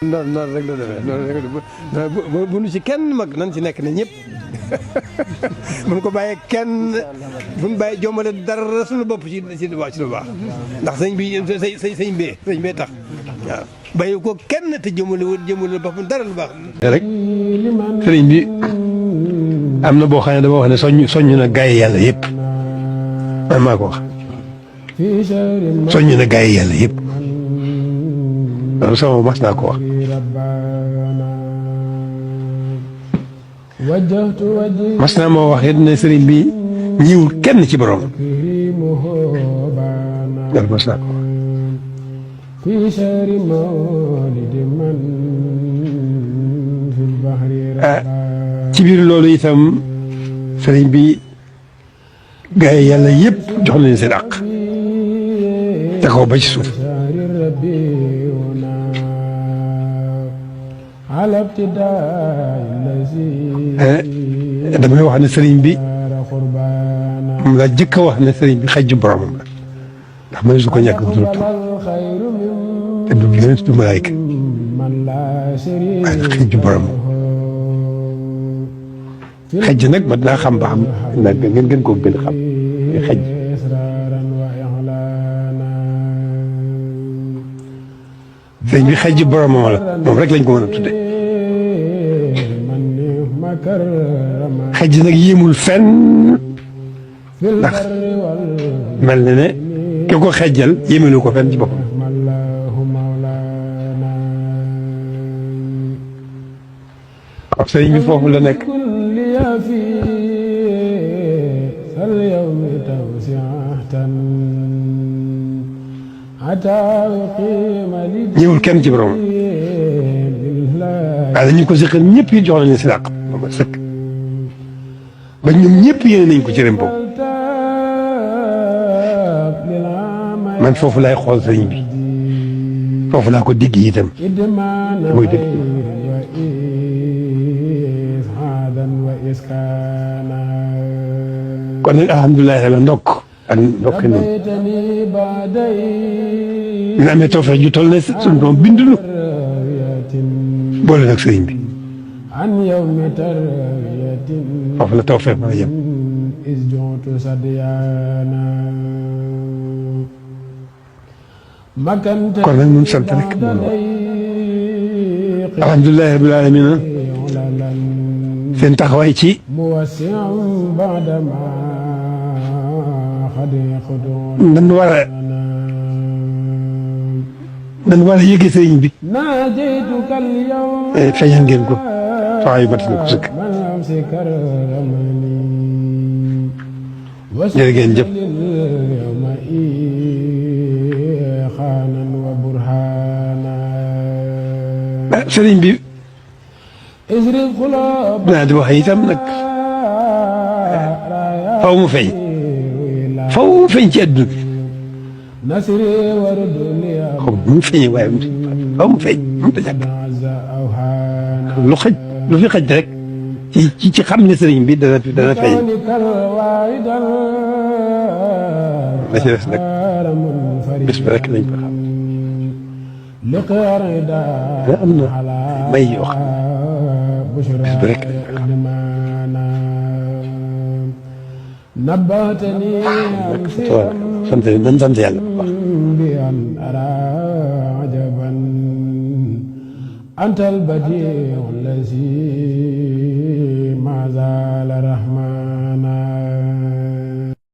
noonu rek la demee noonu rek bu nu ci kenn mag nan ci nekk ne ñëpp mun ko bàyyee kenn buñ bàyyi jombale dara suñu bopp ci lu baax ndax sëñ bee tax waaw bàyyi ko kenn te jëmale boppam dara lu baax rek sëriñ bi am na boo xam ne dama wax ne soññ na gaay yàlla yëpp man maa ko wax soññ na gaay yàlla yëpp loolu sama mas naa ko wax mas naa moo wax it ne sëriñ bi ñiwul kenn ci borom loolu mas naa ko wax ci biir loolu itam sëriñ bi gaa yi yàlla yëpp jox nañu seen àq te kaw ba ci suuf damay wax ne sëriñ bi moom laa jëkk a wax ne sëriñ bi xajju boromam la ndax mënees su ko ñàkk bu dul te du yonent du malaayka waaye nag xajju boromam xajj nag mat naa xam ba xam nag ngeen gën koo gën a xam xajj sëriñ bi xajju boromam la moom rek lañ ko mën a tudde xajj nag yéemul fenn ndax mel na ne ki ko xejjal yéemelu ko fenn ci boppam ab sëriñ bi foofu la nekk ñëwul kenn ci borom waaye dañu ko seqal ñëpp yi jox nañu si dàq ba sëkk ba ñoom ñëpp yéene nañ ko ci rem boobu man foofu laay xool sëriñ bi foofu laa ko digg itam muy dëgg kon nag alhamdulilah la ndokk ak ndokk noonu ñu amee tawfeex ju toll ne suñu doom bindulu boole nag sëriñ bi foofu la tawfeex ma yem kon nag ñun sant rek moom alhamdulilah rabbil aalamiina seen taxawaay ci nan war a yëge sëriñ bi feeñal ngeen ko taxawaay yu mat na ko sëkk jërë ngeen jëf sëriñ bi dinaa di wax itam nag faw mu feeñ ci àdduna bi xaw ma mu feeñee waaye faw mu feeñ mënut a ñàkk lu fi xaj rek ci xam ne sëriñ bi dana feeñ la ci des nag bés ba rek lañ ko xam am na may yoo xam ne bés ba rek lañ ko xam sant nañ sant yàlla bu baax أنت البديع الذي ما زال رحمانا